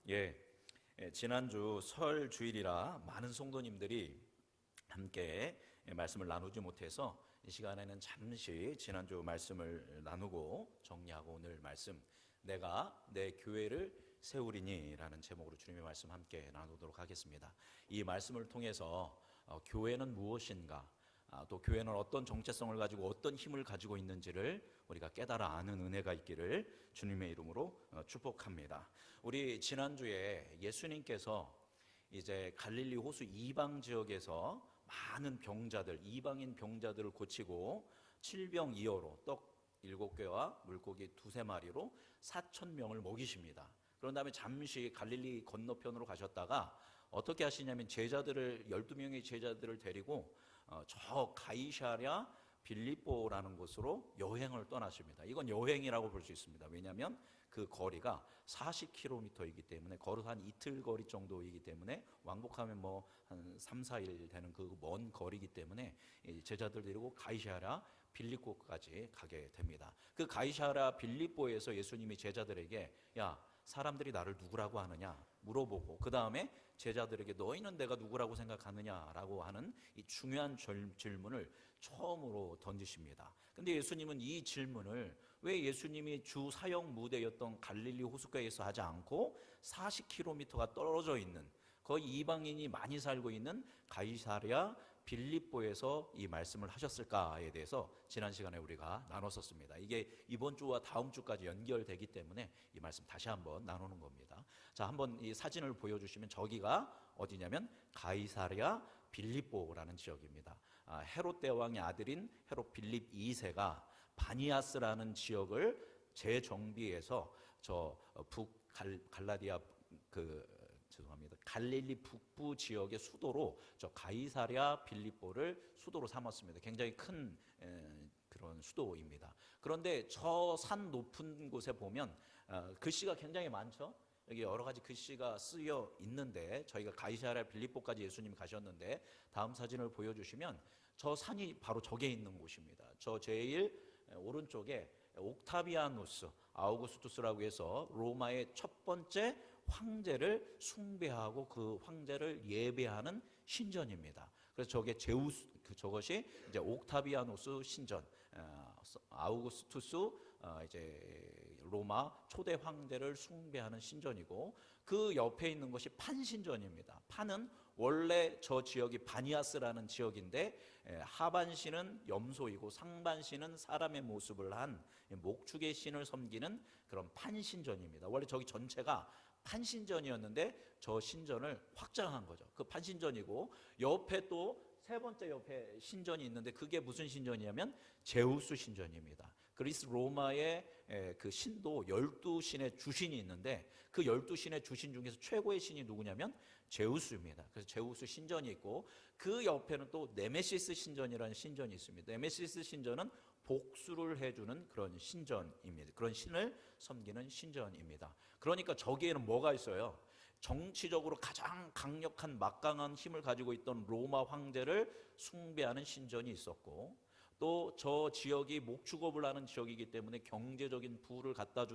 예, 지난주 설 주일이라 많은 성도님들이 함께 말씀을 나누지 못해서 이 시간에는 잠시 지난주 말씀을 나누고 정리하고 오늘 말씀 내가 내 교회를 세우리니 라는 제목으로 주님의 말씀 함께 나누도록 하겠습니다. 이 말씀을 통해서 교회는 무엇인가, 또 교회는 어떤 정체성을 가지고 어떤 힘을 가지고 있는지를 우리가 깨달아 아는 은혜가 있기를 주님의 이름으로 축복합니다. 우리 지난주에 예수님께서 이제 갈릴리 호수 이방 지역에서 많은 병자들, 이방인 병자들을 고치고 칠병이어로 떡 7개와 물고기 2-3마리로 4,000명을 먹이십니다. 그런 다음에 잠시 갈릴리 건너편으로 가셨다가 어떻게 하시냐면 12명의 제자들을 데리고 저 가이사랴 빌립보라는 곳으로 여행을 떠나십니다. 이건 여행이라고 볼 수 있습니다. 왜냐하면 그 거리가 40km이기 때문에 걸어서 한 이틀 거리 정도이기 때문에 왕복하면 뭐 한 3-4일 되는 그 먼 거리이기 때문에 제자들 데리고 가이사랴 빌립보까지 가게 됩니다. 그 가이사랴 빌립보에서 예수님이 제자들에게 야, 사람들이 나를 누구라고 하느냐 물어보고 그 다음에 제자들에게 너희는 내가 누구라고 생각하느냐라고 하는 이 중요한 질문을 처음으로 던지십니다. 근데 예수님은 이 질문을 왜 예수님이 주 사역 무대였던 갈릴리 호숫가에서 하지 않고 40km가 떨어져 있는 거의 이방인이 많이 살고 있는 가이사랴 빌립보에서 이 말씀을 하셨을까에 대해서 지난 시간에 우리가 나눴었습니다. 이게 이번 주와 다음 주까지 연결되기 때문에 이 말씀 다시 한번 나누는 겁니다. 자, 한번 이 사진을 보여주시면 저기가 어디냐면 가이사랴 빌립보라는 지역입니다. 헤롯 대왕의 아들인 헤롯 빌립 2세가 바니아스라는 지역을 재정비해서 저 갈라디아 갈릴리 북부 지역의 수도로 저 가이사랴 빌립보를 수도로 삼았습니다. 굉장히 큰 그런 수도입니다. 그런데 저 산 높은 곳에 보면 글씨가 굉장히 많죠. 여기 여러 가지 글씨가 쓰여 있는데 저희가 가이사랴 빌립보까지 예수님이 가셨는데 다음 사진을 보여주시면 저 산이 바로 저게 있는 곳입니다. 저 제일 오른쪽에 옥타비아누스 아우구스투스라고 해서 로마의 첫 번째 황제를 숭배하고 그 황제를 예배하는 신전입니다. 그래서 저게 저것이 이제 옥타비아누스 신전, 아우구스투스 이제 로마 초대 황제를 숭배하는 신전이고 그 옆에 있는 것이 판신전입니다. 판은 원래 저 지역이 바니아스라는 지역인데 하반신은 염소이고 상반신은 사람의 모습을 한 목축의 신을 섬기는 그런 판신전입니다. 원래 저기 전체가 판신전이었는데 저 신전을 확장한 거죠. 그 판신전이고 옆에 또 세 번째 옆에 신전이 있는데 그게 무슨 신전이냐면 제우스 신전입니다. 그리스 로마의 그 신도 12신의 주신이 있는데 그 12신의 주신 중에서 최고의 신이 누구냐면 제우스입니다. 그래서 제우스 신전이 있고 그 옆에는 또 네메시스 신전이라는 신전이 있습니다. 네메시스 신전은 복수를 해주는 그런 신전입니다. 그런 신을 섬기는 신전입니다. 그러니까 저기에는 뭐가 있어요? 정치적으로 가장 강력한 막강한 힘을 가지고 있던 로마 황제를 숭배하는 신전이 있었고 또 저 지역이 목축업을 하는 지역이기 때문에 경제적인 부를 갖다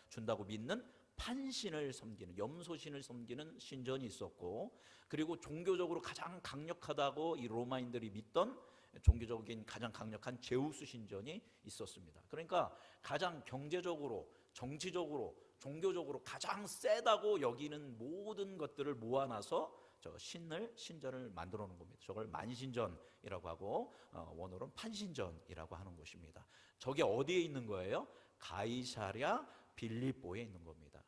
준다고 믿는 판신을 섬기는 염소신을 섬기는 신전이 있었고 그리고 종교적으로 가장 강력하다고 이 로마인들이 믿던 종교적인 가장 강력한 제우스 신전이 있었습니다. 그러니까 가장 경제적으로 정치적으로 종교적으로 가장 세다고 여기는 모든 것들을 모아놔서 저 신전을 만들어 놓은 겁니다. 저걸 만신전이라고 하고 원어로는 판신전이라고 하는 것입니다. 저게 어디에 있는 거예요? 가이사랴 빌립보에 있는 겁니다.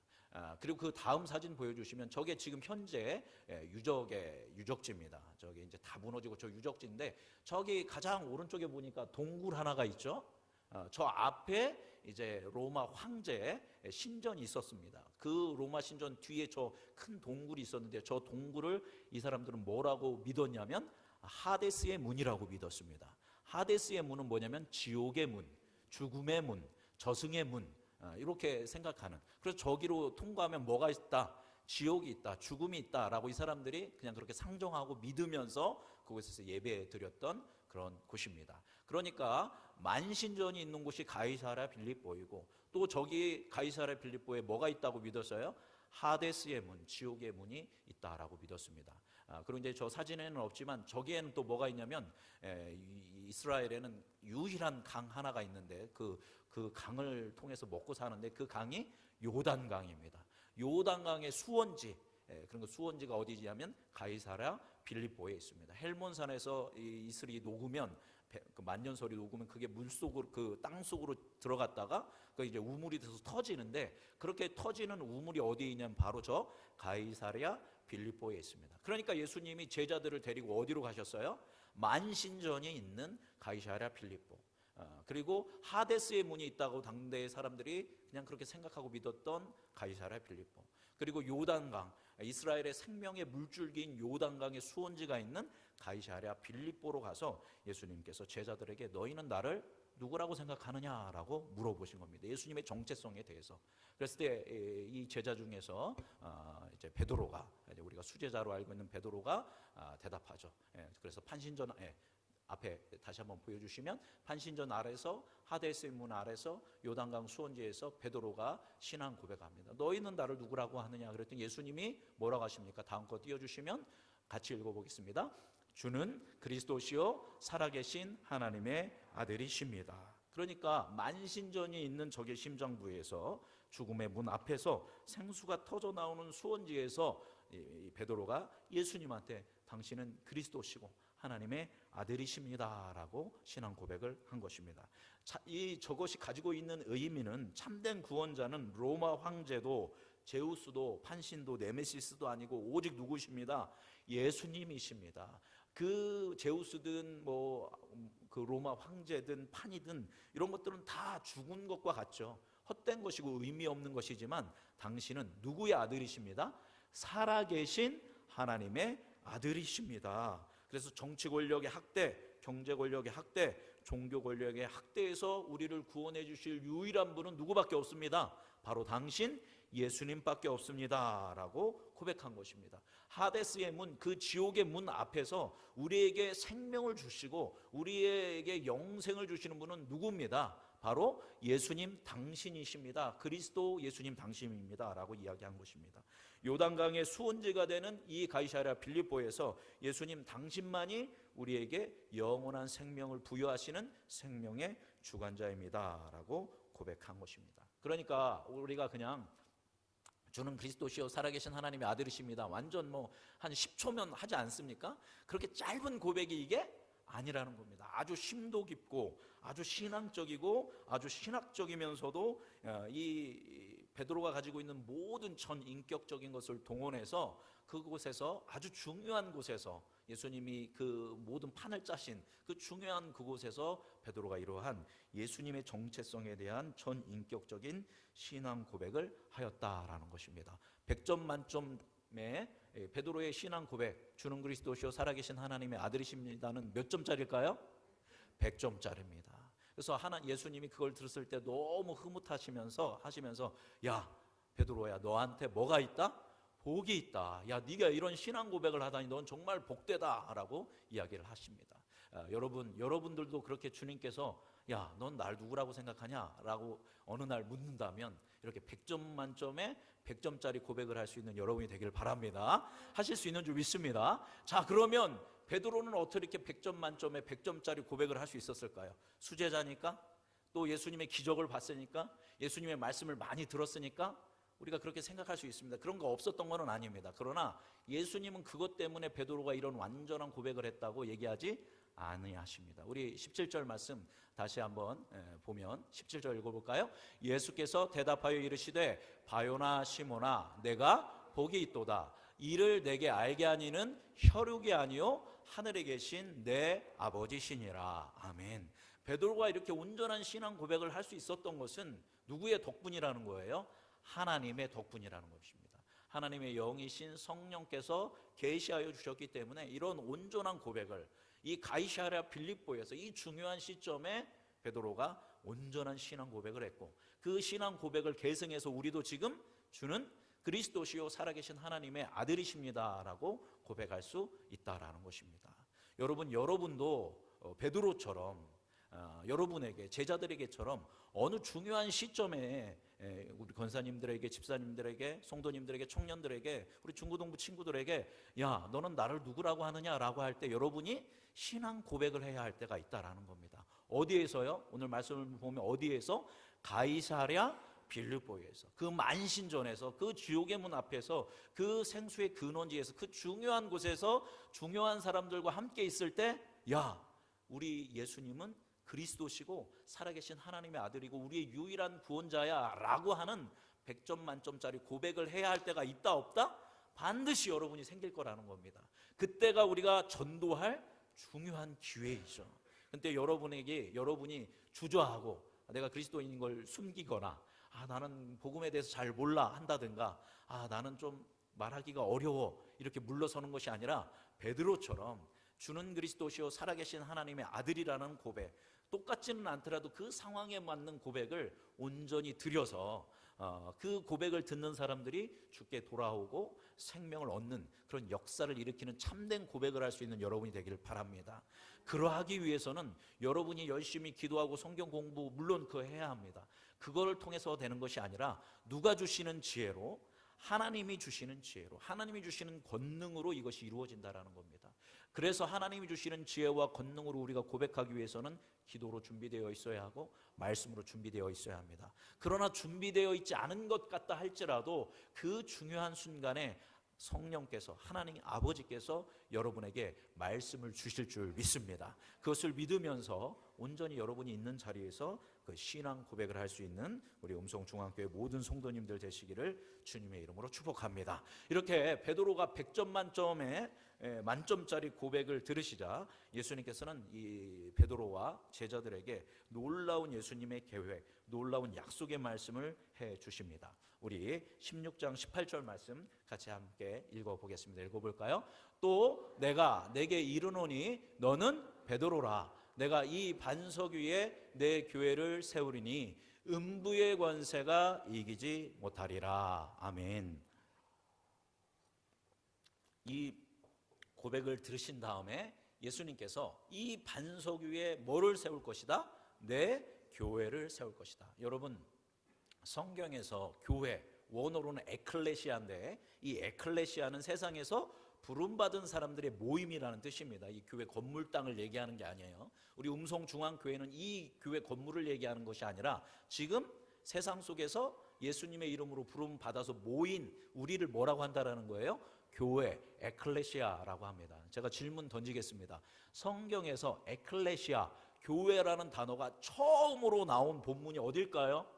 그리고 그 다음 사진 보여주시면 저게 지금 현재 유적지입니다. 저게 이제 다 무너지고 저 유적지인데 저기 가장 오른쪽에 보니까 동굴 하나가 있죠. 저 앞에 이제 로마 황제의 신전이 있었습니다. 그 로마 신전 뒤에 저 큰 동굴이 있었는데 저 동굴을 이 사람들은 뭐라고 믿었냐면 하데스의 문이라고 믿었습니다. 하데스의 문은 뭐냐면 지옥의 문, 죽음의 문, 저승의 문 이렇게 생각하는. 그래서 저기로 통과하면 뭐가 있다? 지옥이 있다, 죽음이 있다라고 이 사람들이 그냥 그렇게 상정하고 믿으면서 그곳에서 예배 드렸던 그런 곳입니다. 그러니까 만신전이 있는 곳이 가이사랴 빌립보이고 또 저기 가이사랴 빌립보에 뭐가 있다고 믿었어요? 하데스의 문, 지옥의 문이 있다라고 믿었습니다. 그리고 이제 저 사진에는 없지만 저기에는 또 뭐가 있냐면 이스라엘에는 유일한 강 하나가 있는데 그 강을 통해서 먹고 사는데 그 강이 요단강입니다. 요단강의 수원지, 그런 거 수원지가 어디냐면 가이사랴 빌립보에 있습니다. 헬몬산에서 이 이슬이 녹으면 그 만년설이 녹으면 그게 물 속으로 그 땅 속으로 들어갔다가 그 이제 우물이 돼서 터지는데 그렇게 터지는 우물이 어디에 있냐면 바로 저 가이사랴 빌립보에 있습니다. 그러니까 예수님이 제자들을 데리고 어디로 가셨어요? 만신전이 있는 가이사랴 빌립보. 그리고 하데스의 문이 있다고 당대의 사람들이 그냥 그렇게 생각하고 믿었던 가이사랴 빌립보. 그리고 요단강, 이스라엘의 생명의 물줄기인 요단강의 수원지가 있는 가이사랴 빌립보로 가서 예수님께서 제자들에게 너희는 나를 누구라고 생각하느냐라고 물어보신 겁니다. 예수님의 정체성에 대해서. 그랬을 때 이 제자 중에서 이제 베드로가, 우리가 수제자로 알고 있는 베드로가 대답하죠. 그래서 판신전 앞에 다시 한번 보여주시면 판신전 아래서 하데스의 문 아래서 요단강 수원지에서 베드로가 신앙 고백합니다. 너희는 나를 누구라고 하느냐 그랬더니 예수님이 뭐라고 하십니까? 다음 거 띄워주시면 같이 읽어보겠습니다. 주는 그리스도시요 살아계신 하나님의 아들이십니다. 그러니까 만신전이 있는 적의 심장부에서 죽음의 문 앞에서 생수가 터져 나오는 수원지에서 베드로가 예수님한테 당신은 그리스도시고 하나님의 아들이십니다라고 신앙 고백을 한 것입니다. 저것이 가지고 있는 의미는 참된 구원자는 로마 황제도 제우스도 판신도 네메시스도 아니고 오직 누구십니다? 예수님이십니다. 그 제우스든 그 로마 황제든 판이든 이런 것들은 다 죽은 것과 같죠. 헛된 것이고 의미 없는 것이지만 당신은 누구의 아들이십니다? 살아계신 하나님의 아들이십니다. 그래서 정치 권력의 학대, 경제 권력의 학대, 종교 권력의 학대에서 우리를 구원해 주실 유일한 분은 누구밖에 없습니다. 바로 당신 예수님밖에 없습니다 라고 고백한 것입니다. 하데스의 문, 그 지옥의 문 앞에서 우리에게 생명을 주시고 우리에게 영생을 주시는 분은 누구입니다? 바로 예수님 당신이십니다. 그리스도 예수님 당신입니다 라고 이야기한 것입니다. 요단강의 수원지가 되는 이 가이사랴 빌립보에서 예수님 당신만이 우리에게 영원한 생명을 부여하시는 생명의 주관자입니다 라고 고백한 것입니다. 그러니까 우리가 그냥 주는 그리스도시요 살아계신 하나님의 아들이십니다, 완전 한 10초면 하지 않습니까? 그렇게 짧은 고백이 이게 아니라는 겁니다. 아주 심도 깊고 아주 신앙적이고 아주 신학적이면서도 이 베드로가 가지고 있는 모든 전 인격적인 것을 동원해서 그곳에서 아주 중요한 곳에서 예수님이 그 모든 판을 짜신 그 중요한 그곳에서 베드로가 이러한 예수님의 정체성에 대한 전 인격적인 신앙 고백을 하였다라는 것입니다. 100점 만점에 베드로의 신앙 고백, 주는 그리스도시요 살아계신 하나님의 아들이십니다는 몇 점짜리일까요? 100점짜리입니다. 그래서 예수님이 그걸 들었을 때 너무 흐뭇하시면서 야 베드로야, 너한테 뭐가 있다? 복이 있다. 야, 네가 이런 신앙 고백을 하다니 넌 정말 복되다라고 이야기를 하십니다. 여러분들도 그렇게 주님께서 야, 넌 날 누구라고 생각하냐라고 어느 날 묻는다면 이렇게 100점 만점에 100점짜리 고백을 할 수 있는 여러분이 되길 바랍니다. 하실 수 있는 줄 믿습니다. 자, 그러면 베드로는 어떻게 이렇게 100점 만점에 100점짜리 고백을 할 수 있었을까요? 수제자니까, 또 예수님의 기적을 봤으니까, 예수님의 말씀을 많이 들었으니까 우리가 그렇게 생각할 수 있습니다. 그런 거 없었던 건 아닙니다. 그러나 예수님은 그것 때문에 베드로가 이런 완전한 고백을 했다고 얘기하지 아니하십니다. 우리 17절 말씀 다시 한번 보면 17절 읽어볼까요? 예수께서 대답하여 이르시되 바요나 시몬아 내가 복이 있도다. 이를 내게 알게 하니는 혈육이 아니요 하늘에 계신 내 아버지시니라. 아멘. 베드로가 이렇게 온전한 신앙 고백을 할 수 있었던 것은 누구의 덕분이라는 거예요? 하나님의 덕분이라는 것입니다. 하나님의 영이신 성령께서 계시하여 주셨기 때문에 이런 온전한 고백을 이 가이사랴 빌립보에서 이 중요한 시점에 베드로가 온전한 신앙 고백을 했고, 그 신앙 고백을 계승해서 우리도 지금 주는 그리스도시요 살아계신 하나님의 아들이십니다라고 고백할 수 있다라는 것입니다. 여러분도 베드로처럼 여러분에게, 제자들에게처럼 어느 중요한 시점에 우리 권사님들에게, 집사님들에게, 성도님들에게, 청년들에게, 우리 중고등부 친구들에게 야, 너는 나를 누구라고 하느냐라고 할 때 여러분이 신앙 고백을 해야 할 때가 있다라는 겁니다. 어디에서요? 오늘 말씀을 보면 어디에서? 가이사랴 빌립보에서, 그 만신전에서, 그 지옥의 문 앞에서, 그 생수의 근원지에서, 그 중요한 곳에서 중요한 사람들과 함께 있을 때, 야, 우리 예수님은 그리스도시고 살아계신 하나님의 아들이고 우리의 유일한 구원자야 라고 하는 100점 만점짜리 고백을 해야 할 때가 있다 없다? 반드시 여러분이 생길 거라는 겁니다. 그때가 우리가 전도할 중요한 기회이죠. 근데 여러분이 주저하고 내가 그리스도인인 걸 숨기거나 나는 복음에 대해서 잘 몰라 한다든가 나는 좀 말하기가 어려워 이렇게 물러서는 것이 아니라 베드로처럼 주는 그리스도시요 살아계신 하나님의 아들이라는 고백, 똑같지는 않더라도 그 상황에 맞는 고백을 온전히 드려서 그 고백을 듣는 사람들이 주께 돌아오고 생명을 얻는 그런 역사를 일으키는 참된 고백을 할 수 있는 여러분이 되기를 바랍니다. 그러하기 위해서는 여러분이 열심히 기도하고 성경 공부 물론 그거 해야 합니다. 그거를 통해서 되는 것이 아니라 누가 주시는 지혜로, 하나님이 주시는 지혜로, 하나님이 주시는 권능으로 이것이 이루어진다라는 겁니다. 그래서 하나님이 주시는 지혜와 권능으로 우리가 고백하기 위해서는 기도로 준비되어 있어야 하고 말씀으로 준비되어 있어야 합니다. 그러나 준비되어 있지 않은 것 같다 할지라도 그 중요한 순간에 성령께서, 하나님 아버지께서 여러분에게 말씀을 주실 줄 믿습니다. 그것을 믿으면서 온전히 여러분이 있는 자리에서 그 신앙 고백을 할 수 있는 우리 음성중앙교회 모든 성도님들 되시기를 주님의 이름으로 축복합니다. 이렇게 베드로가 100점 만점에 만점짜리 고백을 들으시자 예수님께서는 이 베드로와 제자들에게 놀라운 예수님의 계획, 놀라운 약속의 말씀을 해 주십니다. 우리 16장 18절 말씀 같이 함께 읽어보겠습니다. 읽어볼까요? 또 내가 내게 이르노니 너는 베드로라. 내가 이 반석 위에 내 교회를 세우리니 음부의 권세가 이기지 못하리라. 아멘. 이 고백을 들으신 다음에 예수님께서 이 반석 위에 뭐를 세울 것이다? 내 교회를 세울 것이다. 여러분, 성경에서 교회, 원어로는 에클레시아인데 이 에클레시아는 세상에서 부름받은 사람들의 모임이라는 뜻입니다. 이 교회 건물 땅을 얘기하는 게 아니에요. 우리 음성중앙교회는 이 교회 건물을 얘기하는 것이 아니라 지금 세상 속에서 예수님의 이름으로 부름받아서 모인 우리를 뭐라고 한다라는 거예요? 교회, 에클레시아라고 합니다. 제가 질문 던지겠습니다. 성경에서 에클레시아, 교회라는 단어가 처음으로 나온 본문이 어딜까요?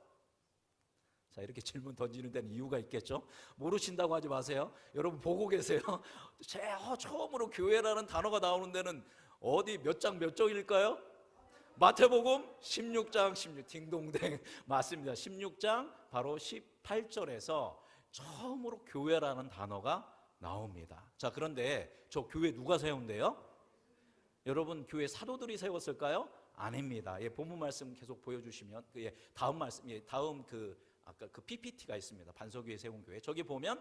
자, 이렇게 질문 던지는 데는 이유가 있겠죠? 모르신다고 하지 마세요. 여러분 보고 계세요. 처음으로 교회라는 단어가 나오는 데는 어디 몇 장 몇 절일까요? 마태복음 16장 16 딩동댕 맞습니다. 16장 바로 18절에서 처음으로 교회라는 단어가 나옵니다. 자, 그런데 저 교회 누가 세운대요? 여러분, 교회 사도들이 세웠을까요? 아닙니다. 본문 말씀 계속 보여주시면 다음 말씀, 다음 아까 그 PPT가 있습니다. 반석 위에 세운 교회. 저기 보면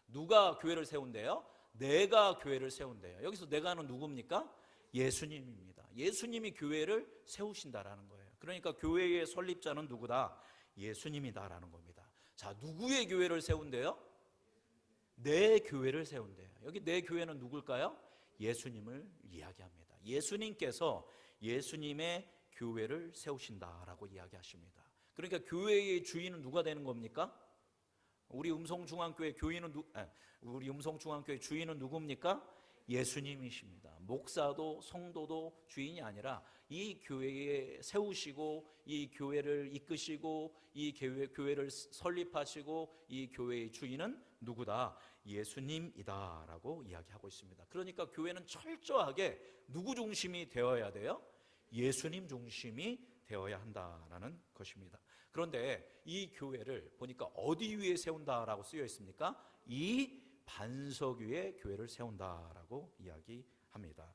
누가 교회를 세운대요? 내가 교회를 세운대요. 여기서 내가는 누굽니까? 예수님입니다. 예수님이 교회를 세우신다라는 거예요. 그러니까 교회의 설립자는 누구다? 예수님이다라는 겁니다. 자, 누구의 교회를 세운대요? 내 교회를 세운대요. 여기 내 교회는 누굴까요? 예수님을 이야기합니다. 예수님께서 예수님의 교회를 세우신다라고 이야기하십니다. 그러니까 교회의 주인은 누가 되는 겁니까? 우리 음성중앙교회 주인은 누굽니까? 예수님이십니다. 목사도 성도도 주인이 아니라 이 교회에 세우시고 이 교회를 이끄시고 이 교회를 설립하시고 이 교회의 주인은 누구다? 예수님이다라고 이야기하고 있습니다. 그러니까 교회는 철저하게 누구 중심이 되어야 돼요? 예수님 중심이 되어야 한다라는 것입니다. 그런데 이 교회를 보니까 어디 위에 세운다라고 쓰여 있습니까? 이 반석 위에 교회를 세운다라고 이야기합니다.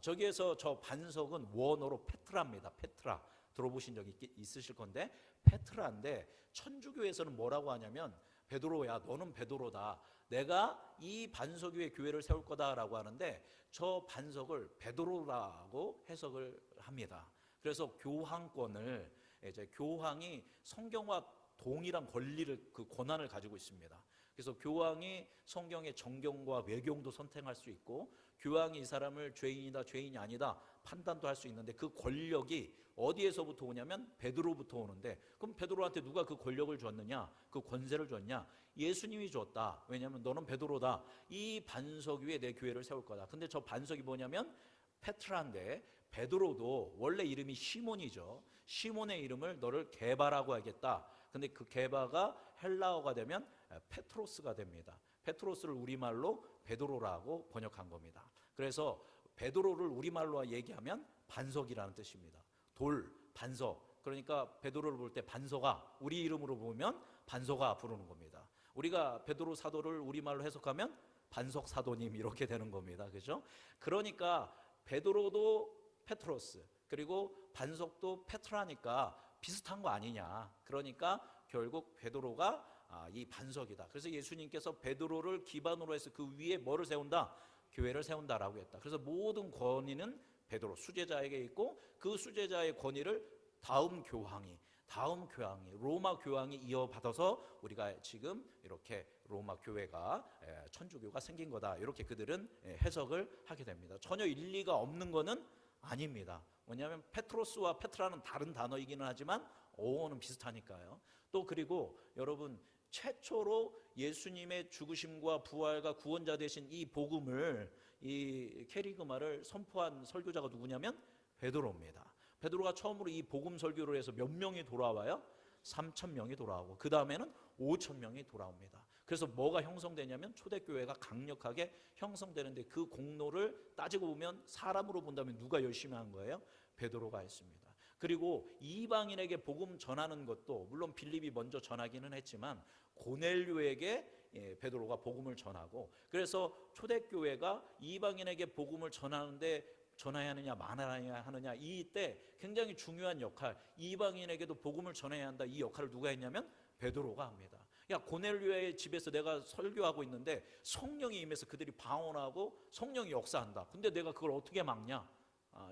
저기에서 저 반석은 원어로 페트라입니다. 페트라 들어보신 적 있으실 건데 페트라인데 천주교에서는 뭐라고 하냐면 베드로야, 너는 베드로다. 내가 이 반석 위에 교회를 세울 거다라고 하는데 저 반석을 베드로라고 해석을 합니다. 그래서 교황권을 이제 교황이 성경과 동일한 권리를 그 권한을 가지고 있습니다. 그래서 교황이 성경의 정경과 외경도 선택할 수 있고 교황이 이 사람을 죄인이다 죄인이 아니다 판단도 할 수 있는데 그 권력이 어디에서부터 오냐면 베드로부터 오는데 그럼 베드로한테 누가 그 권력을 줬느냐 그 권세를 줬냐 예수님이 줬다. 왜냐하면 너는 베드로다. 이 반석 위에 내 교회를 세울 거다. 근데 저 반석이 뭐냐면 페트라인데 베드로도 원래 이름이 시몬이죠. 시몬의 이름을 너를 게바라고 하겠다. 근데 그 게바가 헬라어가 되면 페트로스가 됩니다. 페트로스를 우리말로 베드로라고 번역한 겁니다. 그래서 베드로를 우리말로 얘기하면 반석이라는 뜻입니다. 돌, 반석. 그러니까 베드로를 볼 때 반석아, 우리 이름으로 보면 반석아 부르는 겁니다. 우리가 베드로 사도를 우리말로 해석하면 반석 사도님 이렇게 되는 겁니다. 그죠? 그러니까 베드로도 페트로스 그리고 반석도 페트라니까 비슷한 거 아니냐. 그러니까 결국 베드로가 이 반석이다. 그래서 예수님께서 베드로를 기반으로 해서 그 위에 뭐를 세운다? 교회를 세운다라고 했다. 그래서 모든 권위는 베드로 수제자에게 있고 그 수제자의 권위를 다음 교황이 로마 교황이 이어받아서 우리가 지금 이렇게 로마 교회가 천주교가 생긴 거다. 이렇게 그들은 해석을 하게 됩니다. 전혀 일리가 없는 거는 아닙니다. 왜냐하면 페트로스와 페트라는 다른 단어이기는 하지만 어원은 비슷하니까요. 또 그리고 여러분 최초로 예수님의 죽으심과 부활과 구원자 되신 이 복음을 이 케리그마를 선포한 설교자가 누구냐면 베드로입니다. 베드로가 처음으로 이 복음 설교를 해서 몇 명이 돌아와요? 3,000명이 돌아오고 그 다음에는 5,000명이 돌아옵니다. 그래서 뭐가 형성되냐면 초대교회가 강력하게 형성되는데 그 공로를 따지고 보면 사람으로 본다면 누가 열심히 한 거예요? 베드로가 했습니다. 그리고 이방인에게 복음 전하는 것도 물론 빌립이 먼저 전하기는 했지만 고넬료에게 베드로가 복음을 전하고 그래서 초대교회가 이방인에게 복음을 전해야 하느냐 말아야 하느냐 이때 굉장히 중요한 역할 이방인에게도 복음을 전해야 한다 이 역할을 누가 했냐면 베드로가 합니다. 야 고넬료의 집에서 내가 설교하고 있는데 성령이 임해서 그들이 방언하고 성령이 역사한다. 근데 내가 그걸 어떻게 막냐?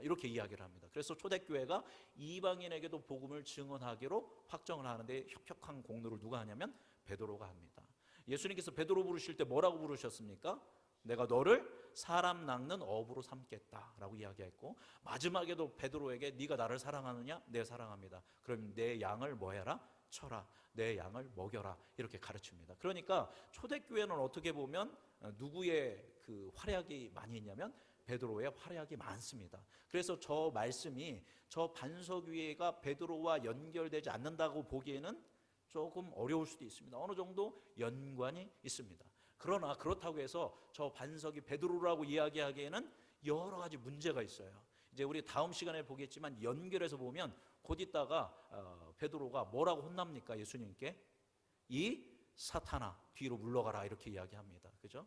이렇게 이야기를 합니다. 그래서 초대교회가 이방인에게도 복음을 증언하기로 확정을 하는데 혁혁한 공로를 누가 하냐면 베드로가 합니다. 예수님께서 베드로 부르실 때 뭐라고 부르셨습니까? 내가 너를 사람 낚는 어부로 삼겠다라고 이야기했고 마지막에도 베드로에게 네가 나를 사랑하느냐? 네 사랑합니다. 그럼 내 양을 뭐 해라? 쳐라. 내 양을 먹여라. 이렇게 가르칩니다. 그러니까 초대교회는 어떻게 보면 누구의 그 활약이 많이 있냐면 베드로의 활약이 많습니다. 그래서 저 말씀이 저 반석 위에가 베드로와 연결되지 않는다고 보기에는 조금 어려울 수도 있습니다. 어느 정도 연관이 있습니다. 그러나 그렇다고 해서 저 반석이 베드로라고 이야기하기에는 여러 가지 문제가 있어요. 이제 우리 다음 시간에 보겠지만 연결해서 보면 곧 있다가 베드로가 뭐라고 혼납니까? 예수님께 이 사탄아 뒤로 물러가라 이렇게 이야기합니다. 그죠?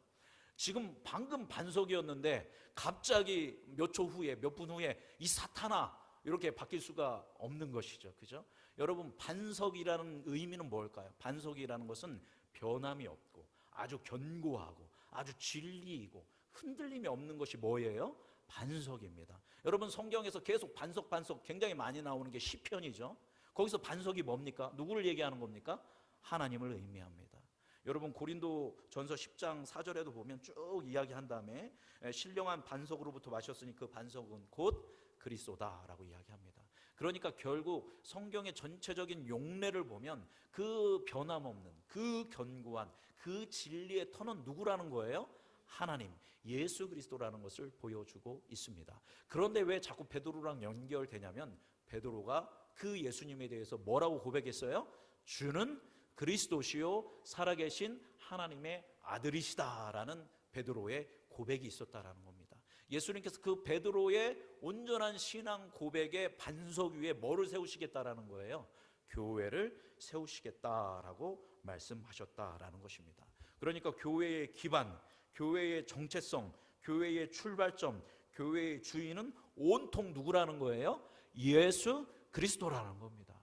지금 방금 반석이었는데 갑자기 몇 초 후에 몇 분 후에 이 사탄아 이렇게 바뀔 수가 없는 것이죠. 그죠? 여러분 반석이라는 의미는 뭘까요? 반석이라는 것은 변함이 없고 아주 견고하고 아주 진리이고 흔들림이 없는 것이 뭐예요? 반석입니다. 여러분 성경에서 계속 반석 굉장히 많이 나오는 게 시편이죠. 거기서 반석이 뭡니까? 누구를 얘기하는 겁니까? 하나님을 의미합니다. 여러분 고린도 전서 10장 4절에도 보면 쭉 이야기한 다음에 신령한 반석으로부터 마셨으니 그 반석은 곧 그리스도다라고 이야기합니다. 그러니까 결국 성경의 전체적인 용례를 보면 그 변함없는 그 견고한 그 진리의 터는 누구라는 거예요? 하나님, 예수 그리스도라는 것을 보여주고 있습니다. 그런데 왜 자꾸 베드로랑 연결되냐면 베드로가 그 예수님에 대해서 뭐라고 고백했어요? 주는 그리스도시요 살아계신 하나님의 아들이시다라는 베드로의 고백이 있었다라는 겁니다. 예수님께서 그 베드로의 온전한 신앙 고백의 반석 위에 뭐를 세우시겠다라는 거예요? 교회를 세우시겠다라고 말씀하셨다라는 것입니다. 그러니까 교회의 기반, 교회의 정체성, 교회의 출발점, 교회의 주인은 온통 누구라는 거예요? 예수 그리스도라는 겁니다.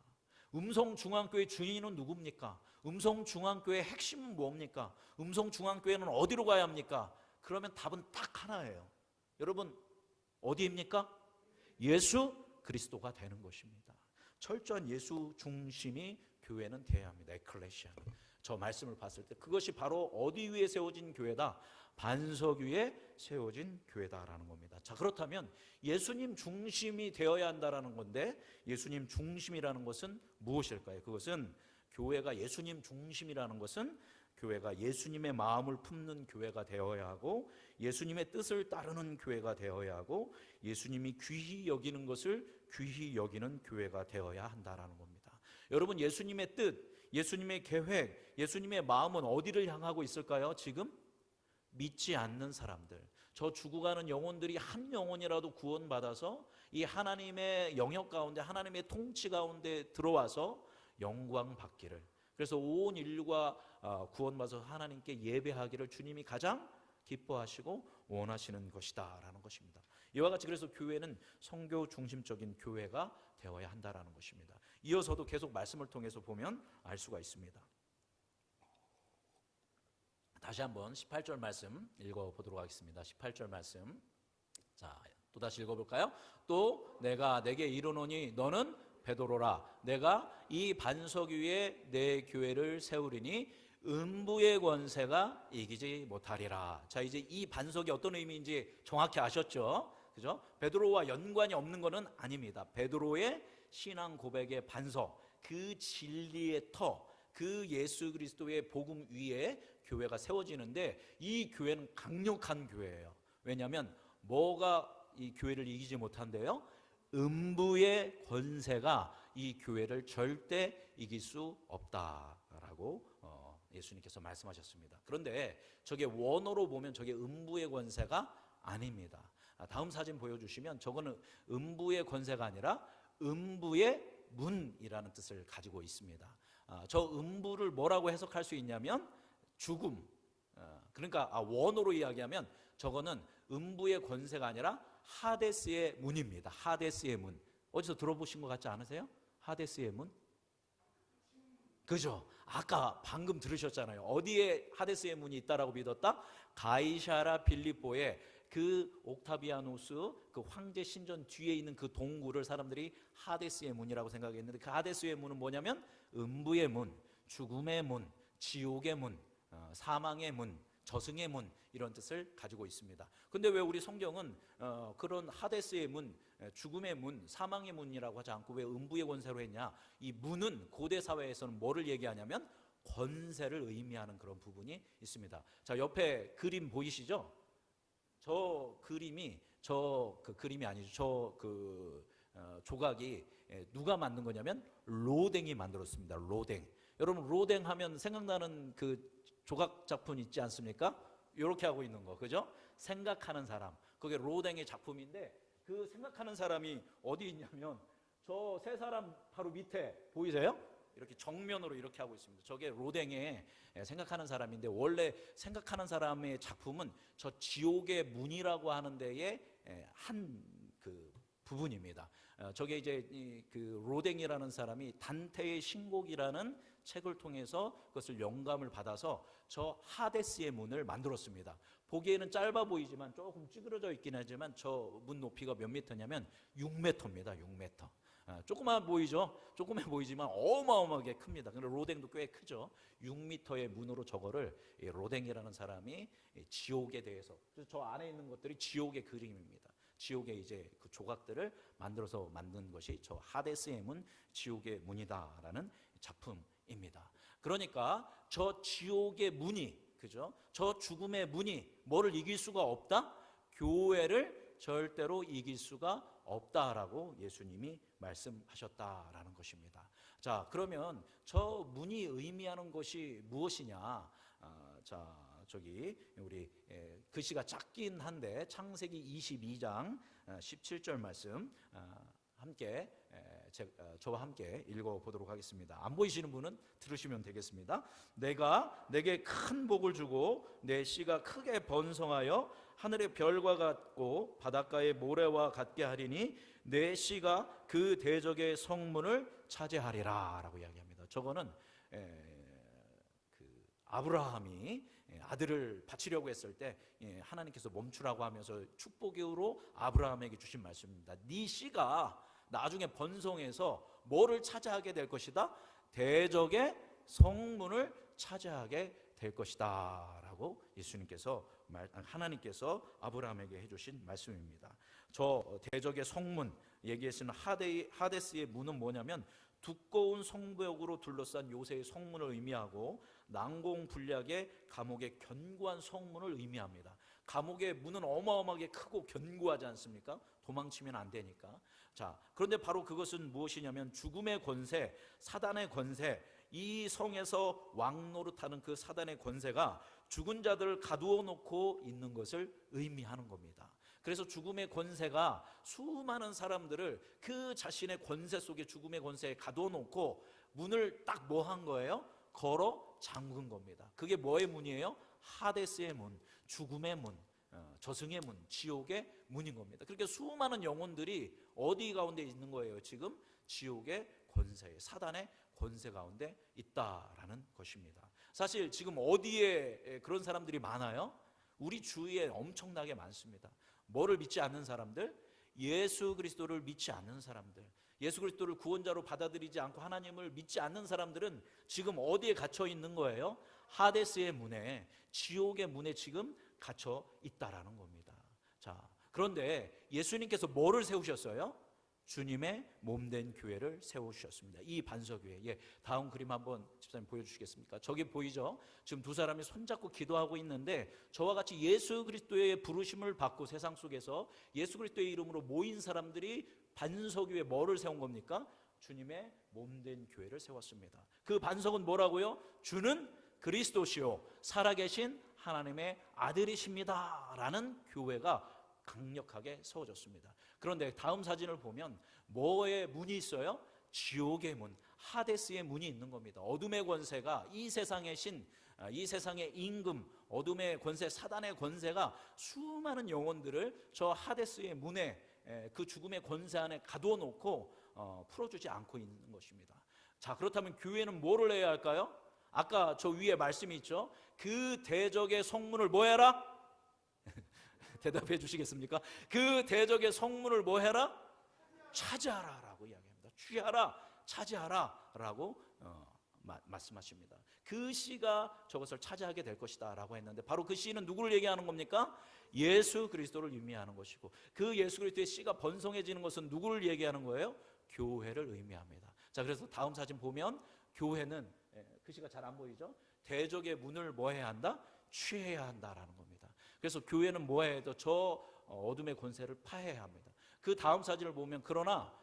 음성중앙교회 주인은 누굽니까? 음성중앙교회의 핵심은 뭡니까? 음성중앙교회는 어디로 가야 합니까? 그러면 답은 딱 하나예요. 여러분 어디입니까? 예수 그리스도가 되는 것입니다. 철저한 예수 중심이 교회는 되어야 합니다. 에클레시아. 저 말씀을 봤을 때 그것이 바로 어디 위에 세워진 교회다? 반석 위에 세워진 교회다라는 겁니다. 자, 그렇다면 예수님 중심이 되어야 한다라는 건데, 예수님 중심이라는 것은 무엇일까요? 그것은 교회가 예수님 중심이라는 것은 교회가 예수님의 마음을 품는 교회가 되어야 하고, 예수님의 뜻을 따르는 교회가 되어야 하고, 예수님이 귀히 여기는 것을 귀히 여기는 교회가 되어야 한다라는 겁니다. 여러분, 예수님의 뜻, 예수님의 계획, 예수님의 마음은 어디를 향하고 있을까요? 지금 믿지 않는 사람들, 저 죽어가는 영혼들이 한 영혼이라도 구원받아서 이 하나님의 영역 가운데, 하나님의 통치 가운데 들어와서 영광 받기를, 그래서 온 인류가 구원받아서 하나님께 예배하기를 주님이 가장 기뻐하시고 원하시는 것이다 라는 것입니다. 이와 같이 그래서 교회는 선교 중심적인 교회가 되어야 한다라는 것입니다. 이어서도 계속 말씀을 통해서 보면 알 수가 있습니다. 다시 한번 18절 말씀 읽어보도록 하겠습니다. 18절 말씀, 자, 또 다시 읽어볼까요? 또 내가 내게 이르노니 너는 베드로라. 내가 이 반석 위에 내 교회를 세우리니 음부의 권세가 이기지 못하리라. 자, 이제 이 반석이 어떤 의미인지 정확히 아셨죠? 그죠? 베드로와 연관이 없는 것은 아닙니다. 베드로의 신앙 고백의 반석, 그 진리의 터, 그 예수 그리스도의 복음 위에 교회가 세워지는데, 이 교회는 강력한 교회예요. 왜냐하면 뭐가 이 교회를 이기지 못한대요? 음부의 권세가 이 교회를 절대 이길 수 없다라고 예수님께서 말씀하셨습니다. 그런데 저게 원어로 보면 저게 음부의 권세가 아닙니다. 다음 사진 보여주시면 저거는 음부의 권세가 아니라 음부의 문이라는 뜻을 가지고 있습니다. 저 음부를 뭐라고 해석할 수 있냐면 죽음. 그러니까 원어로 이야기하면 저거는 음부의 권세가 아니라 하데스의 문입니다. 하데스의 문. 어디서 들어보신 것 같지 않으세요? 하데스의 문? 그죠? 아까 방금 들으셨잖아요. 어디에 하데스의 문이 있다라고 믿었다? 가이사랴 빌립보에 그 옥타비아누스 그 황제 신전 뒤에 있는 그 동굴을 사람들이 하데스의 문이라고 생각했는데, 그 하데스의 문은 뭐냐면 음부의 문, 죽음의 문, 지옥의 문, 사망의 문, 저승의 문, 이런 뜻을 가지고 있습니다. 근데 왜 우리 성경은 그런 하데스의 문, 죽음의 문, 사망의 문이라고 하지 않고 왜 음부의 권세로 했냐? 이 문은 고대 사회에서는 뭐를 얘기하냐면 권세를 의미하는 그런 부분이 있습니다. 자, 옆에 그림 보이시죠? 저 그림이 그 그림이 아니죠. 조각이 누가 만든 거냐면 로댕이 만들었습니다. 로댕. 여러분, 로댕 하면 생각나는 그 조각 작품 있지 않습니까? 이렇게 하고 있는 거, 그죠? 생각하는 사람. 그게 로댕의 작품인데, 그 생각하는 사람이 어디 있냐면 저 세 사람 바로 밑에 보이세요? 이렇게 정면으로 이렇게 하고 있습니다. 저게 로댕의 생각하는 사람인데, 원래 생각하는 사람의 작품은 저 지옥의 문이라고 하는 데에 한 그 부분입니다. 저게 이제 그 로댕이라는 사람이 단테의 신곡이라는 책을 통해서 그것을 영감을 받아서 저 하데스의 문을 만들었습니다. 보기에는 짧아 보이지만 조금 찌그러져 있긴 하지만 저 문 높이가 몇 미터냐면 6m입니다. 6m. 조그만 보이죠? 조그만 보이지만 어마어마하게 큽니다. 근데 로댕도 꽤 크죠. 6m의 문으로 저거를 로댕이라는 사람이 지옥에 대해서, 그래서 저 안에 있는 것들이 지옥의 그림입니다. 지옥의 이제 그 조각들을 만들어서 만든 것이 저 하데스의 문, 지옥의 문이다라는 작품입니다. 그러니까 저 지옥의 문이, 그죠? 저 죽음의 문이 뭐를 이길 수가 없다? 교회를 절대로 이길 수가 없다라고 예수님이 말씀하셨다라는 것입니다. 자, 그러면 저 문이 의미하는 것이 무엇이냐? 자, 저기 우리 글씨가 작긴 한데 창세기 22장 17절 말씀 함께 저와 함께 읽어보도록 하겠습니다. 안 보이시는 분은 들으시면 되겠습니다. 내가 내게 큰 복을 주고 내 씨가 크게 번성하여 하늘의 별과 같고 바닷가의 모래와 같게 하리니 내 씨가 그 대적의 성문을 차지하리라 라고 이야기합니다. 저거는 그 아브라함이 아들을 바치려고 했을 때 하나님께서 멈추라고 하면서 축복으로 아브라함에게 주신 말씀입니다. 네 씨가 나중에 번성해서 뭐를 차지하게 될 것이다? 대적의 성문을 차지하게 될 것이다 라고 하나님께서 아브라함에게 해주신 말씀입니다. 저 대적의 성문 얘기하시는 하데스의 문은 뭐냐면 두꺼운 성벽으로 둘러싼 요새의 성문을 의미하고 난공불락의 감옥의 견고한 성문을 의미합니다. 감옥의 문은 어마어마하게 크고 견고하지 않습니까? 도망치면 안 되니까. 자, 그런데 바로 그것은 무엇이냐면 죽음의 권세, 사단의 권세, 이 성에서 왕노릇하는 그 사단의 권세가 죽은 자들을 가두어 놓고 있는 것을 의미하는 겁니다. 그래서 죽음의 권세가 수많은 사람들을 그 자신의 권세 속에, 죽음의 권세에 가두어 놓고 문을 딱 뭐 한 거예요? 걸어 잠근 겁니다. 그게 뭐의 문이에요? 하데스의 문, 죽음의 문, 저승의 문, 지옥의 문인 겁니다. 그렇게 수많은 영혼들이 어디 가운데 있는 거예요? 지금 지옥의 권세, 사단의 권세 가운데 있다라는 것입니다. 사실 지금 어디에 그런 사람들이 많아요? 우리 주위에 엄청나게 많습니다. 뭐를 믿지 않는 사람들? 예수 그리스도를 믿지 않는 사람들, 예수 그리스도를 구원자로 받아들이지 않고 하나님을 믿지 않는 사람들은 지금 어디에 갇혀 있는 거예요? 하데스의 문에, 지옥의 문에 지금 갇혀 있다라는 겁니다. 자, 그런데 예수님께서 뭐를 세우셨어요? 주님의 몸된 교회를 세우셨습니다. 이 반석교회. 예, 다음 그림 한번 집사님 보여주시겠습니까? 저기 보이죠? 지금 두 사람이 손잡고 기도하고 있는데, 저와 같이 예수 그리스도의 부르심을 받고 세상 속에서 예수 그리스도의 이름으로 모인 사람들이 반석교회에 뭐를 세운 겁니까? 주님의 몸된 교회를 세웠습니다. 그 반석은 뭐라고요? 주는 그리스도시요 살아계신 하나님의 아들이십니다 라는 교회가 강력하게 세워졌습니다. 그런데 다음 사진을 보면 뭐의 문이 있어요? 지옥의 문, 하데스의 문이 있는 겁니다. 어둠의 권세가, 이 세상의 신, 이 세상의 임금, 어둠의 권세, 사단의 권세가 수많은 영혼들을 저 하데스의 문에, 그 죽음의 권세 안에 가두어 놓고 풀어주지 않고 있는 것입니다. 자, 그렇다면 교회는 뭐를 해야 할까요? 아까 저 위에 말씀이 있죠. 그 대적의 성문을 뭐 해라? 대답해 주시겠습니까? 그 대적의 성문을 뭐 해라? 차지하라 라고 이야기합니다. 취하라, 차지하라 라고 말씀하십니다. 그 씨가 저것을 차지하게 될 것이다 라고 했는데, 바로 그 씨는 누구를 얘기하는 겁니까? 예수 그리스도를 의미하는 것이고, 그 예수 그리스도의 씨가 번성해지는 것은 누구를 얘기하는 거예요? 교회를 의미합니다. 자, 그래서 다음 사진 보면 교회는, 그 씨가 잘 안 보이죠? 대적의 문을 뭐 해야 한다? 취해야 한다라는 겁니다. 그래서 교회는 뭐 해야 해도 저 어둠의 권세를 파해야 합니다. 그 다음 사진을 보면, 그러나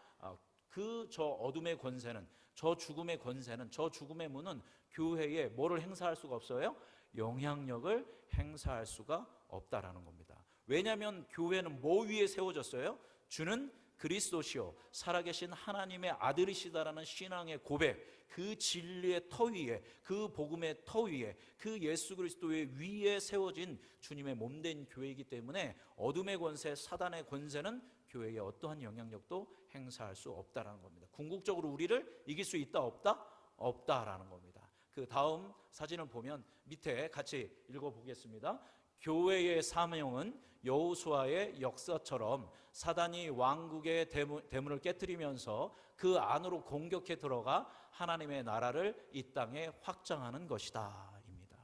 그 저 어둠의 권세는, 저 죽음의 권세는, 저 죽음의 문은 교회에 뭐를 행사할 수가 없어요? 영향력을 행사할 수가 없다라는 겁니다. 왜냐하면 교회는 뭐 위에 세워졌어요? 주는 그리스도시요 살아계신 하나님의 아들이시다라는 신앙의 고백, 그 진리의 터 위에, 그 복음의 터 위에, 그 예수 그리스도의 위에 세워진 주님의 몸된 교회이기 때문에 어둠의 권세, 사단의 권세는 교회에 어떠한 영향력도 행사할 수 없다라는 겁니다. 궁극적으로 우리를 이길 수 있다 없다? 없다라는 겁니다. 그 다음 사진을 보면 밑에 같이 읽어보겠습니다. 교회의 사명은 여호수아의 역사처럼 사단이 왕국의 대문을 깨뜨리면서 그 안으로 공격해 들어가 하나님의 나라를 이 땅에 확장하는 것이다 입니다.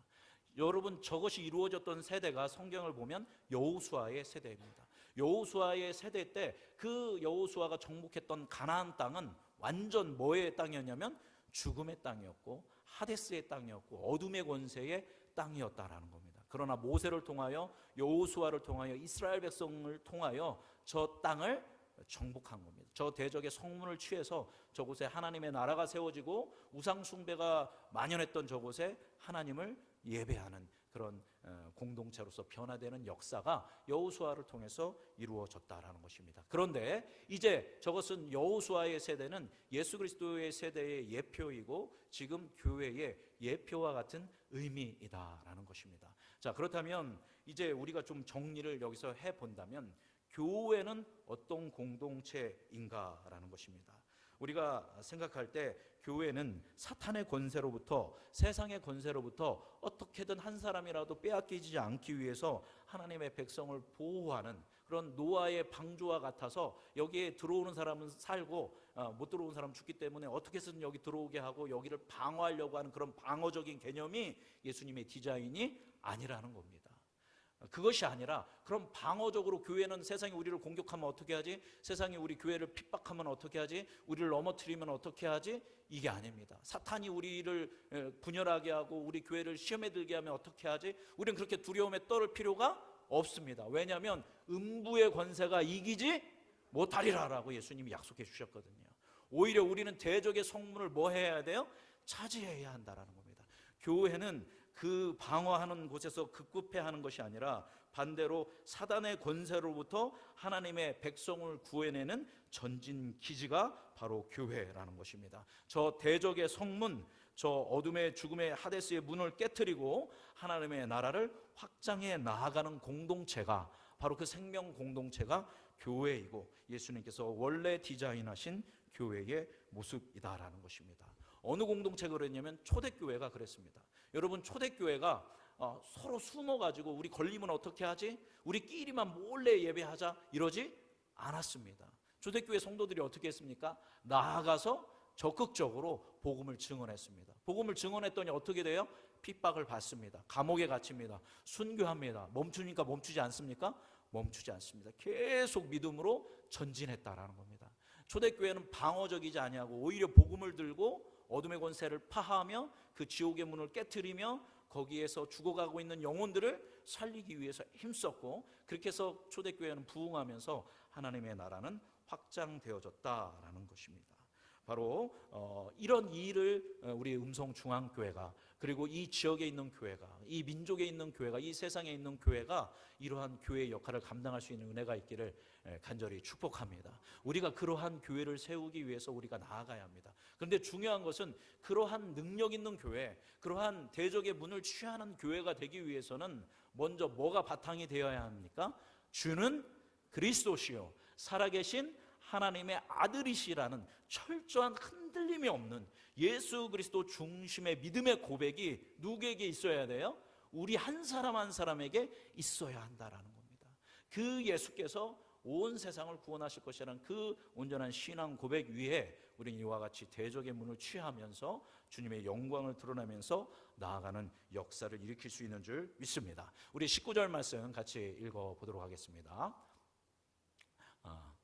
여러분, 저것이 이루어졌던 세대가 성경을 보면 여호수아의 세대입니다. 여호수아의 세대 때 그 여호수아가 정복했던 가나안 땅은 완전 뭐의 땅이었냐면 죽음의 땅이었고 하데스의 땅이었고 어둠의 권세의 땅이었다라는 겁니다. 그러나 모세를 통하여, 여호수아를 통하여, 이스라엘 백성을 통하여 저 땅을 정복한 겁니다. 저 대적의 성문을 취해서 저곳에 하나님의 나라가 세워지고 우상 숭배가 만연했던 저곳에 하나님을 예배하는 그런 공동체로서 변화되는 역사가 여호수아를 통해서 이루어졌다라는 것입니다. 그런데 이제 저것은, 여호수아의 세대는 예수 그리스도의 세대의 예표이고 지금 교회의 예표와 같은 의미이다라는 것입니다. 자, 그렇다면 이제 우리가 좀 정리를 여기서 해본다면 교회는 어떤 공동체인가라는 것입니다. 우리가 생각할 때 교회는 사탄의 권세로부터, 세상의 권세로부터 어떻게든 한 사람이라도 빼앗기지 않기 위해서 하나님의 백성을 보호하는 그런 노아의 방주와 같아서 여기에 들어오는 사람은 살고 못 들어오는 사람은 죽기 때문에 어떻게 해서든 여기 들어오게 하고 여기를 방어하려고 하는 그런 방어적인 개념이 예수님의 디자인이 아니라는 겁니다. 그것이 아니라 그럼 방어적으로 교회는 세상이 우리를 공격하면 어떻게 하지? 세상이 우리 교회를 핍박하면 어떻게 하지? 우리를 넘어뜨리면 어떻게 하지? 이게 아닙니다. 사탄이 우리를 분열하게 하고 우리 교회를 시험에 들게 하면 어떻게 하지? 우리는 그렇게 두려움에 떨을 필요가 없습니다. 왜냐하면 음부의 권세가 이기지 못하리라라고 예수님이 약속해 주셨거든요. 오히려 우리는 대적의 성문을 뭐 해야 돼요? 차지해야 한다라는 겁니다. 교회는 그 방어하는 곳에서 급급해하는 것이 아니라 반대로 사단의 권세로부터 하나님의 백성을 구해내는 전진 기지가 바로 교회라는 것입니다. 저 대적의 성문, 저 어둠의 죽음의 하데스의 문을 깨트리고 하나님의 나라를 확장해 나아가는 공동체가 바로 그 생명 공동체가 교회이고 예수님께서 원래 디자인하신 교회의 모습이다라는 것입니다. 어느 공동체가 그랬냐면 초대교회가 그랬습니다. 여러분, 초대교회가 서로 숨어가지고 우리 걸리면 어떻게 하지? 우리끼리만 몰래 예배하자 이러지 않았습니다. 초대교회 성도들이 어떻게 했습니까? 나아가서 적극적으로 복음을 증언했습니다. 복음을 증언했더니 어떻게 돼요? 핍박을 받습니다. 감옥에 갇힙니다. 순교합니다. 멈추니까 멈추지 않습니까? 멈추지 않습니다. 계속 믿음으로 전진했다라는 겁니다. 초대교회는 방어적이지 아니하고 오히려 복음을 들고 어둠의 권세를 파하며 그 지옥의 문을 깨트리며 거기에서 죽어가고 있는 영혼들을 살리기 위해서 힘썼고, 그렇게 해서 초대교회는 부흥하면서 하나님의 나라는 확장되어졌다라는 것입니다. 바로 이런 일을 우리 음성중앙교회가, 그리고 이 지역에 있는 교회가, 이 민족에 있는 교회가, 이 세상에 있는 교회가 이러한 교회의 역할을 감당할 수 있는 은혜가 있기를 간절히 축복합니다. 우리가 그러한 교회를 세우기 위해서 우리가 나아가야 합니다. 그런데 중요한 것은 그러한 능력 있는 교회, 그러한 대적의 문을 취하는 교회가 되기 위해서는 먼저 뭐가 바탕이 되어야 합니까? 주는 그리스도시요 살아계신 하나님의 아들이시라는 철저한 흔들림이 없는 예수 그리스도 중심의 믿음의 고백이 누구에게 있어야 돼요? 우리 한 사람 한 사람에게 있어야 한다라는 겁니다. 그 예수께서 온 세상을 구원하실 것이라는 그 온전한 신앙 고백 위에 우리는 이와 같이 대적의 문을 취하면서 주님의 영광을 드러내면서 나아가는 역사를 일으킬 수 있는 줄 믿습니다. 우리 19절 말씀 같이 읽어보도록 하겠습니다.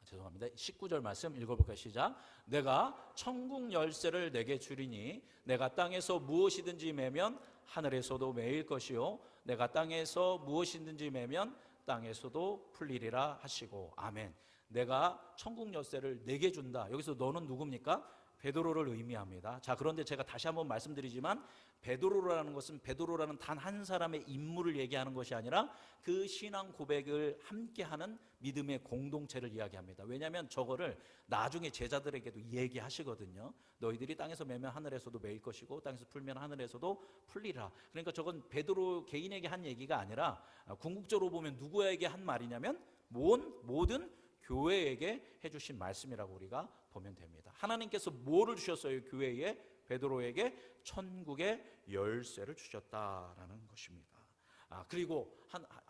죄송합니다. 19절 말씀 읽어볼까요? 시작. 내가 천국 열쇠를 내게 주리니 내가 땅에서 무엇이든지 매면 하늘에서도 매일 것이요 내가 땅에서 무엇이든지 매면 땅에서도 풀리리라 하시고. 아멘. 내가 천국 열쇠를 내게 준다. 여기서 너는 누굽니까? 베드로를 의미합니다. 자, 그런데 제가 다시 한번 말씀드리지만 베드로라는 것은 베드로라는 단 한 사람의 인물을 얘기하는 것이 아니라 그 신앙 고백을 함께하는 믿음의 공동체를 이야기합니다. 왜냐하면 저거를 나중에 제자들에게도 얘기하시거든요. 너희들이 땅에서 매면 하늘에서도 매일 것이고 땅에서 풀면 하늘에서도 풀리라. 그러니까 저건 베드로 개인에게 한 얘기가 아니라 궁극적으로 보면 누구에게 한 말이냐면 모든 교회에게 해주신 말씀이라고 우리가 보면 됩니다. 하나님께서 뭐를 주셨어요? 교회에, 베드로에게 천국의 열쇠를 주셨다라는 것입니다. 그리고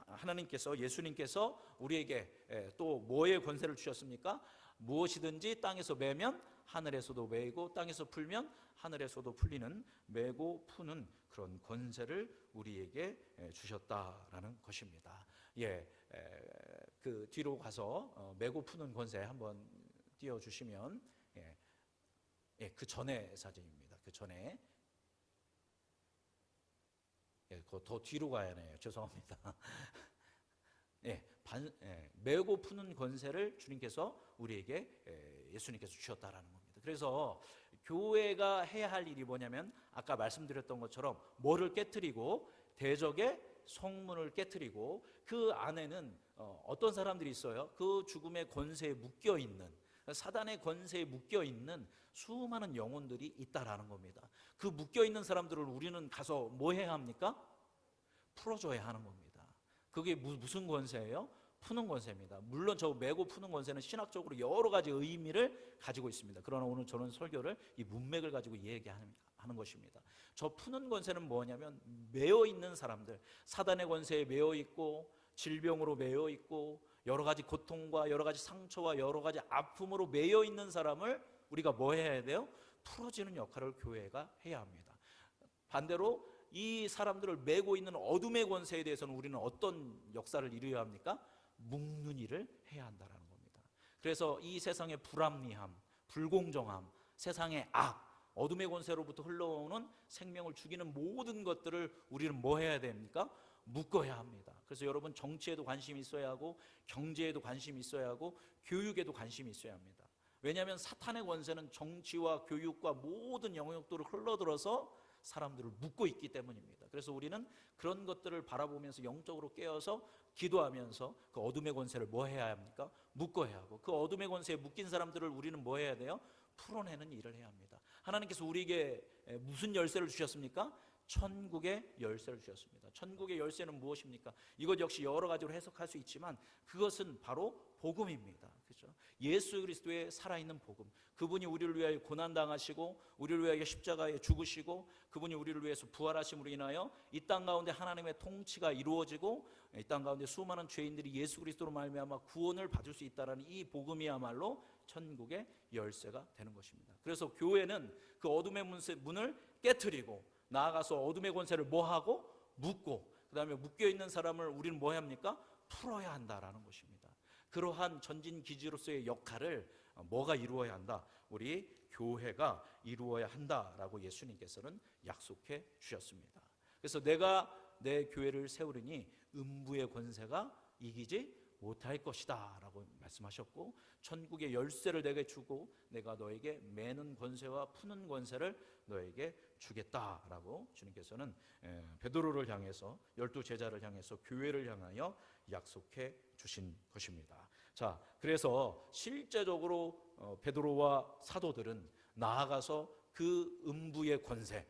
하나님께서, 예수님께서 우리에게 또 뭐의 권세를 주셨습니까? 무엇이든지 땅에서 매면 하늘에서도 매이고 땅에서 풀면 하늘에서도 풀리는, 매고 푸는 그런 권세를 우리에게 주셨다라는 것입니다. 그 뒤로 가서 매고 푸는 권세 한번 띄워주시면, 그 전에 사진입니다. 그 전에, 더 뒤로 가야 해요. 죄송합니다. 매고 푸는 권세를 주님께서 우리에게, 예수님께서 주셨다라는 겁니다. 그래서 교회가 해야 할 일이 뭐냐면 아까 말씀드렸던 것처럼 뭐를 깨트리고, 대적의 성문을 깨트리고, 그 안에는 어떤 사람들이 있어요? 그 죽음의 권세에 묶여있는, 사단의 권세에 묶여있는 수많은 영혼들이 있다라는 겁니다. 그 묶여있는 사람들을 우리는 가서 뭐 해야 합니까? 풀어줘야 하는 겁니다. 그게 무슨 권세예요? 푸는 권세입니다. 물론 저 매고 푸는 권세는 신학적으로 여러 가지 의미를 가지고 있습니다. 그러나 오늘 저는 설교를 이 문맥을 가지고 얘기하는 것입니다. 저 푸는 권세는 뭐냐면 매여 있는 사람들, 사단의 권세에 매여 있고 질병으로 매여 있고 여러 가지 고통과 여러 가지 상처와 여러 가지 아픔으로 매여 있는 사람을 우리가 뭐 해야 돼요? 풀어주는 역할을 교회가 해야 합니다. 반대로 이 사람들을 메고 있는 어둠의 권세에 대해서는 우리는 어떤 역사를 이루어야 합니까? 묶는 일을 해야 한다는 겁니다. 그래서 이 세상의 불합리함, 불공정함, 세상의 악, 어둠의 권세로부터 흘러오는 생명을 죽이는 모든 것들을 우리는 뭐 해야 됩니까? 묶어야 합니다. 그래서 여러분, 정치에도 관심이 있어야 하고, 경제에도 관심이 있어야 하고, 교육에도 관심이 있어야 합니다. 왜냐하면 사탄의 권세는 정치와 교육과 모든 영역들을 흘러들어서 사람들을 묶고 있기 때문입니다. 그래서 우리는 그런 것들을 바라보면서 영적으로 깨어서 기도하면서 그 어둠의 권세를 뭐 해야 합니까? 묶어야 하고, 그 어둠의 권세에 묶인 사람들을 우리는 뭐 해야 돼요? 풀어내는 일을 해야 합니다. 하나님께서 우리에게 무슨 열쇠를 주셨습니까? 천국의 열쇠를 주셨습니다. 천국의 열쇠는 무엇입니까? 이것 역시 여러 가지로 해석할 수 있지만 그것은 바로 복음입니다. 그렇죠? 예수 그리스도의 살아있는 복음, 그분이 우리를 위하여 고난당하시고 우리를 위하여 십자가에 죽으시고 그분이 우리를 위해서 부활하심으로 인하여 이 땅 가운데 하나님의 통치가 이루어지고 이 땅 가운데 수많은 죄인들이 예수 그리스도로 말미암아 구원을 받을 수 있다는 이 복음이야말로 천국의 열쇠가 되는 것입니다. 그래서 교회는 그 어둠의 문을 깨트리고 나아가서 어둠의 권세를 뭐하고? 묶고, 그 다음에 묶여있는 사람을 우리는 뭐 해야 합니까? 풀어야 한다라는 것입니다. 그러한 전진기지로서의 역할을 뭐가 이루어야 한다? 우리 교회가 이루어야 한다라고 예수님께서는 약속해 주셨습니다. 그래서 내가 내 교회를 세우리니 음부의 권세가 이기지 못할 것이다 라고 말씀하셨고, 천국의 열쇠를 내게 주고 내가 너에게 매는 권세와 푸는 권세를 너에게 주겠다라고 주님께서는 베드로를 향해서, 12제자를 향해서, 교회를 향하여 약속해 주신 것입니다. 자, 그래서 실제적으로 베드로와 사도들은 나아가서 그 음부의 권세,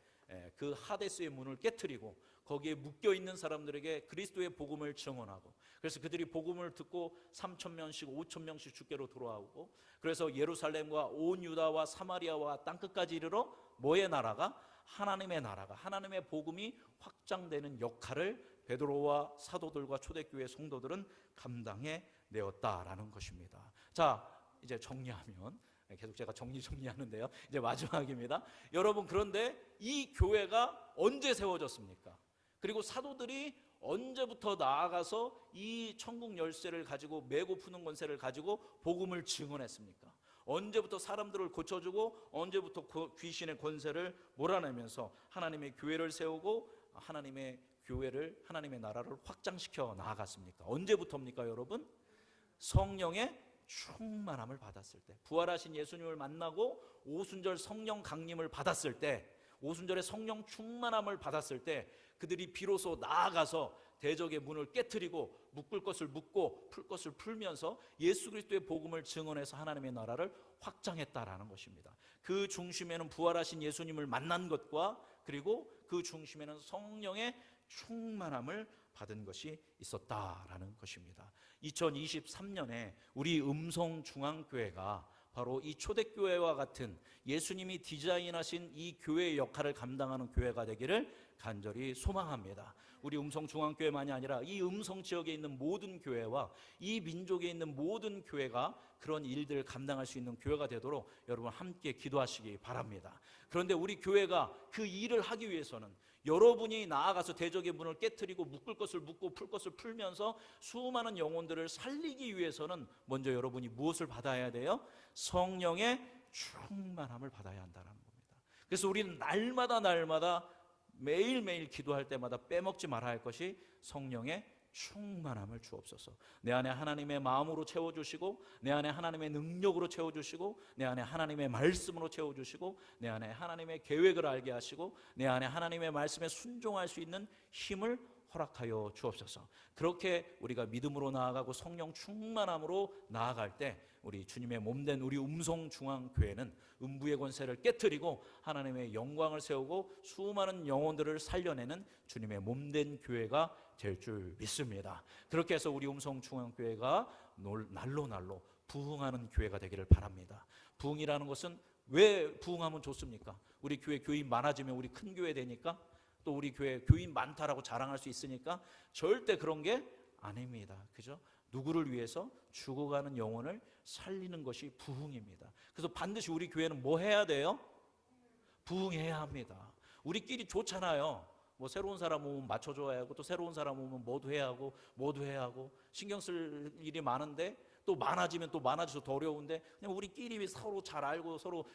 그 하데스의 문을 깨트리고 거기에 묶여있는 사람들에게 그리스도의 복음을 증언하고, 그래서 그들이 복음을 듣고 3,000명씩 5,000명씩 주께로 돌아오고, 그래서 예루살렘과 온 유다와 사마리아와 땅끝까지 이르러 뭐의 나라가? 하나님의 나라가, 하나님의 복음이 확장되는 역할을 베드로와 사도들과 초대교회 성도들은 감당해 내었다라는 것입니다. 자, 이제 정리하면, 계속 제가 정리하는데요, 이제 마지막입니다. 여러분, 그런데 이 교회가 언제 세워졌습니까? 그리고 사도들이 언제부터 나아가서 이 천국 열쇠를 가지고, 메고 푸는 권세를 가지고 복음을 증언했습니까? 언제부터 사람들을 고쳐주고 언제부터 귀신의 권세를 몰아내면서 하나님의 교회를 세우고 하나님의 교회를, 하나님의 나라를 확장시켜 나아갔습니까? 언제부터입니까, 여러분? 성령의 충만함을 받았을 때, 부활하신 예수님을 만나고 오순절 성령 강림을 받았을 때, 오순절에 성령 충만함을 받았을 때 그들이 비로소 나아가서 대적의 문을 깨트리고 묶을 것을 묶고 풀 것을 풀면서 예수 그리스도의 복음을 증언해서 하나님의 나라를 확장했다라는 것입니다. 그 중심에는 부활하신 예수님을 만난 것과, 그리고 그 중심에는 성령의 충만함을 받은 것이 있었다라는 것입니다. 2023년에 우리 음성중앙교회가 바로 이 초대교회와 같은 예수님이 디자인하신 이 교회의 역할을 감당하는 교회가 되기를 간절히 소망합니다. 우리 음성중앙교회만이 아니라 이 음성 지역에 있는 모든 교회와 이 민족에 있는 모든 교회가 그런 일들을 감당할 수 있는 교회가 되도록 여러분 함께 기도하시기 바랍니다. 그런데 우리 교회가 그 일을 하기 위해서는 여러분이 나아가서 대적의 문을 깨트리고 묶을 것을 묶고 풀 것을 풀면서 수많은 영혼들을 살리기 위해서는 먼저 여러분이 무엇을 받아야 돼요? 성령의 충만함을 받아야 한다는 겁니다. 그래서 우리는 날마다 매일매일 기도할 때마다 빼먹지 말아야 할 것이 성령의 충만함을 주옵소서. 내 안에 하나님의 마음으로 채워주시고, 내 안에 하나님의 능력으로 채워주시고, 내 안에 하나님의 말씀으로 채워주시고, 내 안에 하나님의 계획을 알게 하시고, 내 안에 하나님의 말씀에 순종할 수 있는 힘을 허락하여 주옵소서. 그렇게 우리가 믿음으로 나아가고 성령 충만함으로 나아갈 때 우리 주님의 몸된 우리 음성중앙교회는 음부의 권세를 깨트리고 하나님의 영광을 세우고 수많은 영혼들을 살려내는 주님의 몸된 교회가 될 줄 믿습니다. 그렇게 해서 우리 음성중앙교회가 날로 부흥하는 교회가 되기를 바랍니다. 부흥이라는 것은 왜 부흥하면 좋습니까? 우리 교회 교인 많아지면 우리 큰 교회 되니까, 또 우리 교회 교인 많다라고 자랑할 수 있으니까? 절대 그런 게 아닙니다. 그죠? 누구를 위해서? 죽어가는 영혼을 살리는 것이 부흥입니다. 그래서 반드시 우리 교회는 뭐 해야 돼요? 부흥해야 합니다. 우리끼리 좋잖아요. 뭐 새로운 사람 오면 맞춰줘야 하고 또 새로운 사람 오면 뭐도 해야 하고 뭐도 해야 하고 신경 쓸 일이 많은데 또 많아지면 또 많아져서 더 어려운데 그냥 우리끼리 서로 잘 알고 서로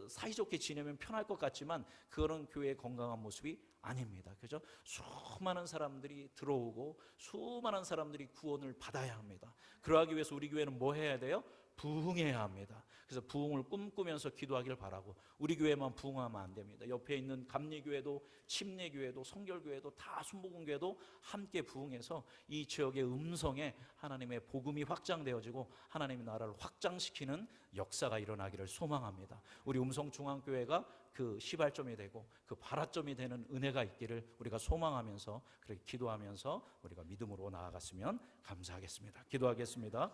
사이좋게 지내면 편할 것 같지만 그런 교회의 건강한 모습이 아닙니다. 그죠? 수많은 사람들이 들어오고 수많은 사람들이 구원을 받아야 합니다. 그러하기 위해서 우리 교회는 뭐 해야 돼요? 부흥해야 합니다. 그래서 부흥을 꿈꾸면서 기도하길 바라고 우리 교회만 부흥하면 안 됩니다. 옆에 있는 감리교회도 침례교회도 성결교회도 다 순복음교회도 함께 부흥해서 이 지역의 음성에 하나님의 복음이 확장되어지고 하나님의 나라를 확장시키는 역사가 일어나기를 소망합니다. 우리 음성중앙교회가 그 시발점이 되고 그 발화점이 되는 은혜가 있기를 우리가 소망하면서 그렇게 기도하면서 우리가 믿음으로 나아갔으면 감사하겠습니다. 기도하겠습니다.